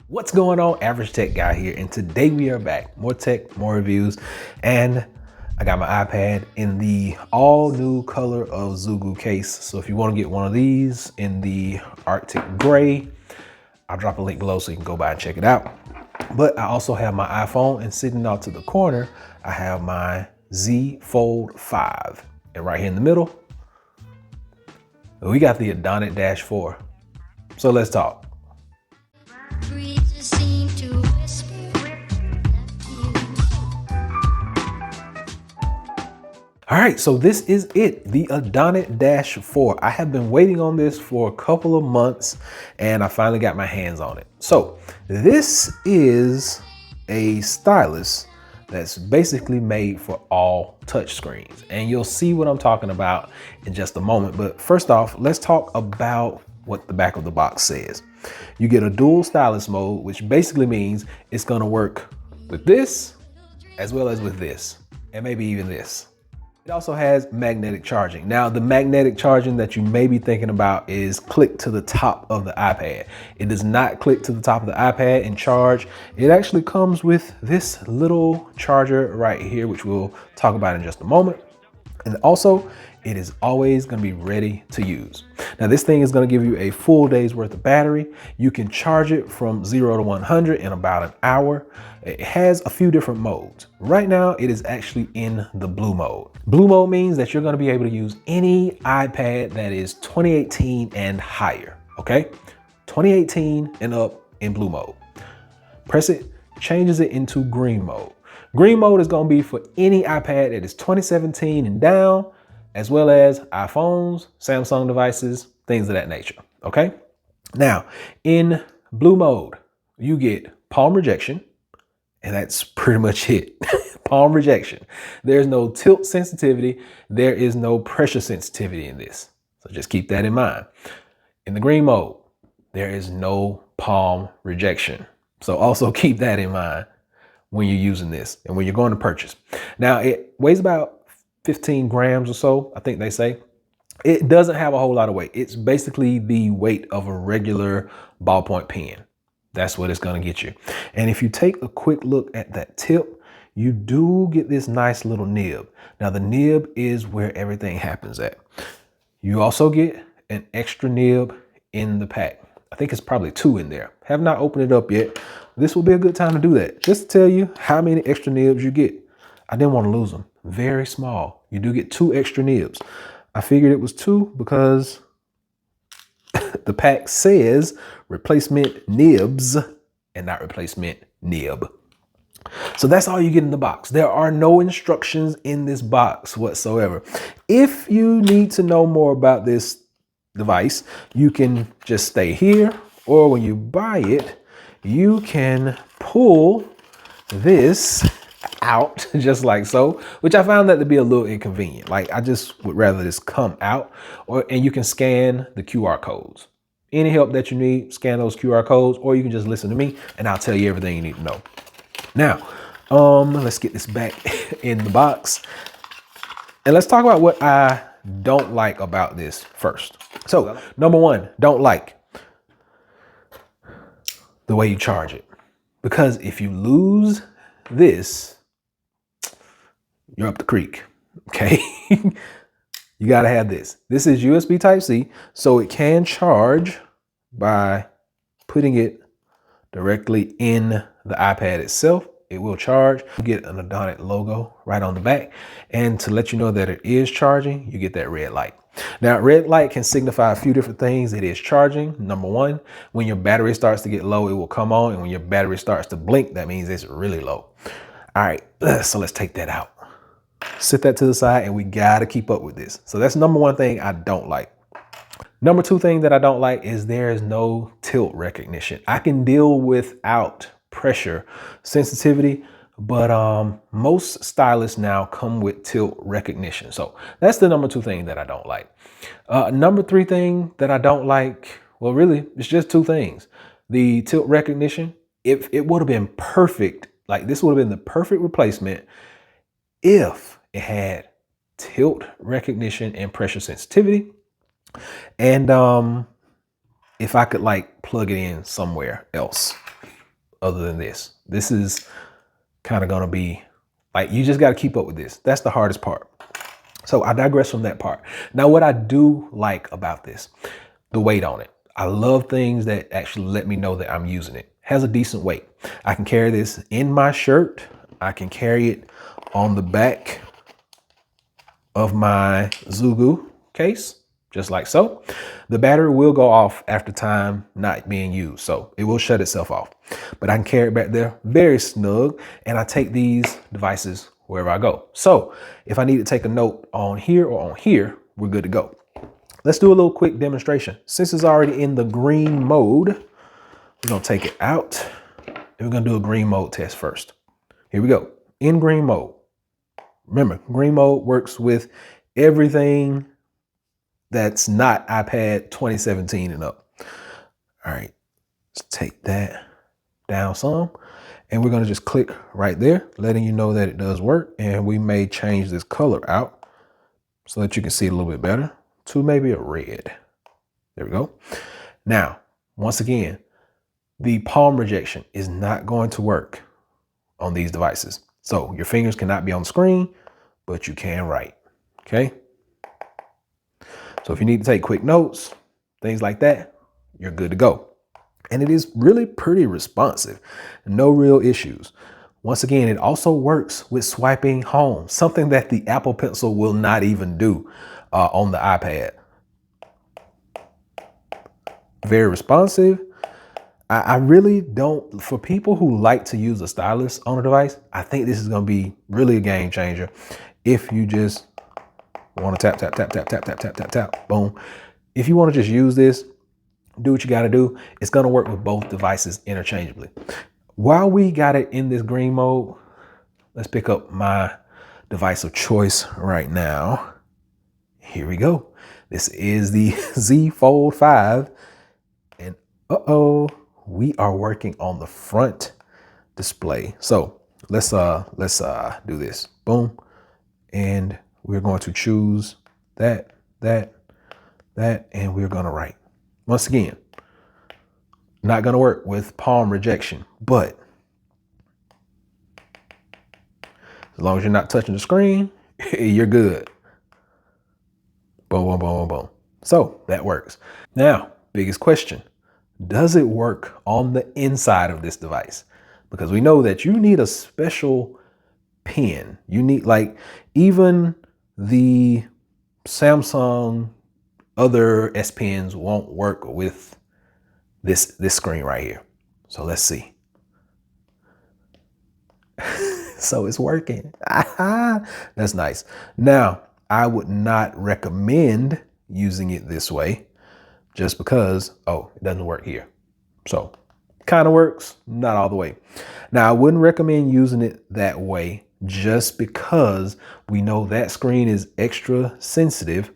What's going on? Average Tech Guy here, and today we are back. More tech, more reviews, and I got my iPad in the all new color of Zugu case. So if you want to get one of these in the Arctic Gray, I'll drop a link below so you can go by and check it out. But I also have my iPhone, and sitting out to the corner, I have my Z Fold 5. And right here in the middle, we got the Adonit Dash 4. So let's talk. All right, so this is it, the Adonit Dash 4. I have been waiting on this for a couple of months and I finally got my hands on it. So this is a stylus that's basically made for all touch screens. And you'll see what I'm talking about in just a moment. But first off, let's talk about what the back of the box says. You get a dual stylus mode, which basically means it's gonna work with this as well as with this, and maybe even this. It also has magnetic charging. Now, the magnetic charging that you may be thinking about is click to the top of the iPad. It does not click to the top of the iPad and charge. It actually comes with this little charger right here, which we'll talk about in just a moment. And also, it is always going to be ready to use. Now, this thing is going to give you a full day's worth of battery. You can charge it from 0 to 100 in about an hour. It has a few different modes. Right now, it is actually in the blue mode. Blue mode means that you're going to be able to use any iPad that is 2018 and higher, okay? 2018 and up in blue mode. Press it, changes it into green mode. Green mode is going to be for any iPad that is 2017 and down, as well as iPhones, Samsung devices, things of that nature, okay? Now, in blue mode, you get palm rejection, and that's pretty much it. Palm rejection. There's no tilt sensitivity. There is no pressure sensitivity in this. So just keep that in mind. In the green mode, there is no palm rejection. So also keep that in mind when you're using this and when you're going to purchase. Now, it weighs about 15 grams or so, I think they say. It doesn't have a whole lot of weight. It's basically the weight of a regular ballpoint pen. That's what it's going to get you. And if you take a quick look at that tip, you do get this nice little nib. Now, the nib is where everything happens at. You also get an extra nib in the pack. I think it's probably 2 in there. Have not opened it up yet. This will be a good time to do that. Just to tell you how many extra nibs you get. I didn't want to lose them. Very small. You do get 2 extra nibs. I figured it was 2 because the pack says replacement nibs and not replacement nib. So that's all you get in the box. There are no instructions in this box whatsoever. If you need to know more about this device, you can just stay here, or when you buy it, you can pull this out just like so, which I found that to be a little inconvenient. Like, I just would rather this come out, and you can scan the QR codes. Any help that you need, scan those QR codes, or you can just listen to me and I'll tell you everything you need to know. Now, let's get this back in the box and let's talk about what I don't like about this first. So, number 1, don't like the way you charge it, because if you lose this, you're up the creek, okay? You gotta have this. This is USB Type-C, so it can charge by putting it directly in the iPad itself. It will charge. You get an Adonit logo right on the back. And to let you know that it is charging, you get that red light. Now, red light can signify a few different things. It is charging. Number 1, when your battery starts to get low, it will come on. And when your battery starts to blink, that means it's really low. All right, so let's take that out. Sit that to the side, and we gotta keep up with this. So that's number 1 thing I don't like. Number 2 thing that I don't like is there is no tilt recognition. I can deal without pressure sensitivity, but most stylus now come with tilt recognition. So that's the number 2 thing that I don't like. Number 3 thing that I don't like, well, really, it's just 2 things. The tilt recognition, if it would have been perfect, like this would have been the perfect replacement if it had tilt recognition and pressure sensitivity. And if I could like plug it in somewhere else. other than this. This is kind of gonna be like, you just gotta keep up with this. That's the hardest part. So I digress from that part. Now, what I do like about this, the weight on it. I love things that actually let me know that I'm using it. Has a decent weight. I can carry this in my shirt. I can carry it on the back of my Zugu case, just like so. The battery will go off after time not being used, so it will shut itself off. But I can carry it back there very snug, and I take these devices wherever I go. So if I need to take a note on here or on here, we're good to go. Let's do a little quick demonstration. Since it's already in the green mode, we're gonna take it out and we're gonna do a green mode test first. Here we go, in green mode. Remember, green mode works with everything that's not iPad 2017 and up. All right, let's take that down some. And we're gonna just click right there, letting you know that it does work. And we may change this color out so that you can see it a little bit better to maybe a red. There we go. Now, once again, the palm rejection is not going to work on these devices. So your fingers cannot be on the screen, but you can write, okay? So if you need to take quick notes, things like that, you're good to go. And it is really pretty responsive, no real issues. Once again, it also works with swiping home, something that the Apple Pencil will not even do on the iPad. Very responsive. I really don't, for people who like to use a stylus on a device, I think this is gonna be really a game changer. If you just wanna tap, tap, tap, tap, tap, tap, tap, tap, tap, boom. If you wanna just use this, do what you gotta do. It's gonna work with both devices interchangeably. While we got it in this green mode, let's pick up my device of choice right now. Here we go. This is the Z Fold 5. And we are working on the front display. So let's do this. Boom. And we're going to choose that, and we're gonna write. Once again, not gonna work with palm rejection, but as long as you're not touching the screen, you're good. Boom, boom, boom, boom, boom. So that works. Now, biggest question, does it work on the inside of this device? Because we know that you need a special pen. You need, like, even the Samsung other S Pens won't work with this screen right here. So let's see. So it's working. That's nice. Now, I would not recommend using it this way just because, it doesn't work here. So kind of works, not all the way. Now, I wouldn't recommend using it that way just because we know that screen is extra sensitive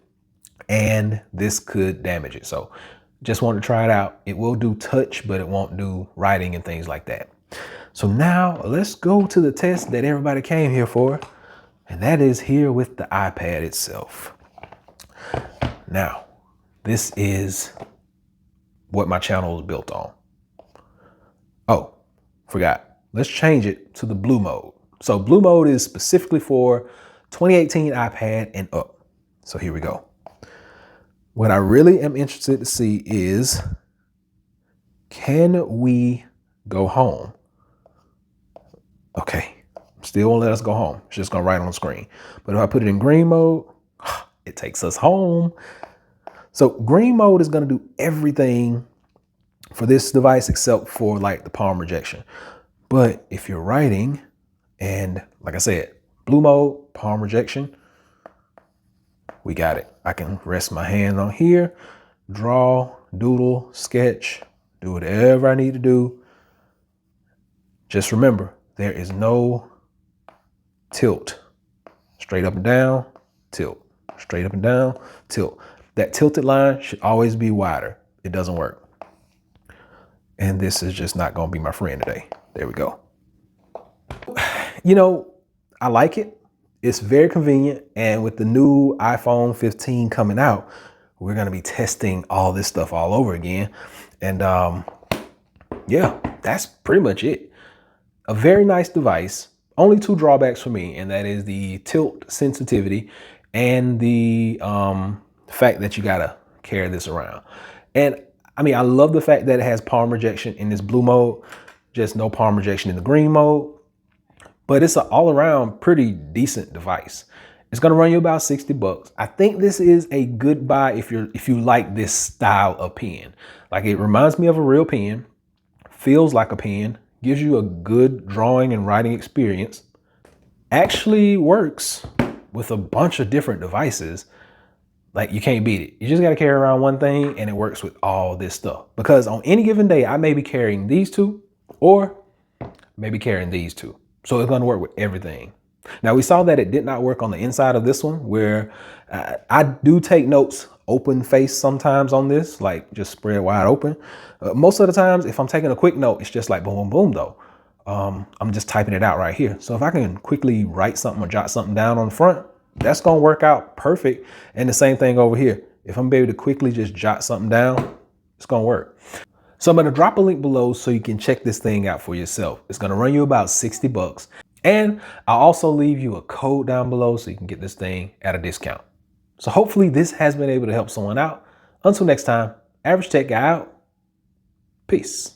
and this could damage it. So just want to try it out. It will do touch, but it won't do writing and things like that. So now let's go to the test that everybody came here for. And that is here with the iPad itself. Now, this is what my channel is built on. Oh, forgot. Let's change it to the blue mode. So blue mode is specifically for 2018 iPad and up. So here we go. What I really am interested to see is, can we go home? Okay, still won't let us go home. It's just gonna write on the screen. But if I put it in green mode, it takes us home. So green mode is gonna do everything for this device except for like the palm rejection. But if you're writing, and like I said, blue mode, palm rejection, we got it. I can rest my hand on here, draw, doodle, sketch, do whatever I need to do. Just remember, there is no tilt. Straight up and down, tilt. Straight up and down, tilt. That tilted line should always be wider. It doesn't work. And this is just not gonna be my friend today. There we go. You know, I like it. It's very convenient. And with the new iPhone 15 coming out, we're gonna be testing all this stuff all over again. And yeah, that's pretty much it. A very nice device. Only two drawbacks for me, and that is the tilt sensitivity and the fact that you gotta carry this around. And I mean, I love the fact that it has palm rejection in this blue mode, just no palm rejection in the green mode. But it's an all-around pretty decent device. It's gonna run you about 60 bucks. I think this is a good buy if you like this style of pen. Like, it reminds me of a real pen, feels like a pen, gives you a good drawing and writing experience, actually works with a bunch of different devices. Like, you can't beat it. You just gotta carry around one thing and it works with all this stuff. Because on any given day, I may be carrying these two or maybe carrying these two. So it's gonna work with everything. Now, we saw that it did not work on the inside of this one, where I do take notes open face sometimes on this, like just spread wide open. Most of the times, if I'm taking a quick note, it's just like boom, boom, boom though. I'm just typing it out right here. So if I can quickly write something or jot something down on the front, that's gonna work out perfect. And the same thing over here. If I'm able to quickly just jot something down, it's gonna work. So I'm gonna drop a link below so you can check this thing out for yourself. It's gonna run you about 60 bucks. And I'll also leave you a code down below so you can get this thing at a discount. So hopefully this has been able to help someone out. Until next time, Average Tech Guy out. Peace.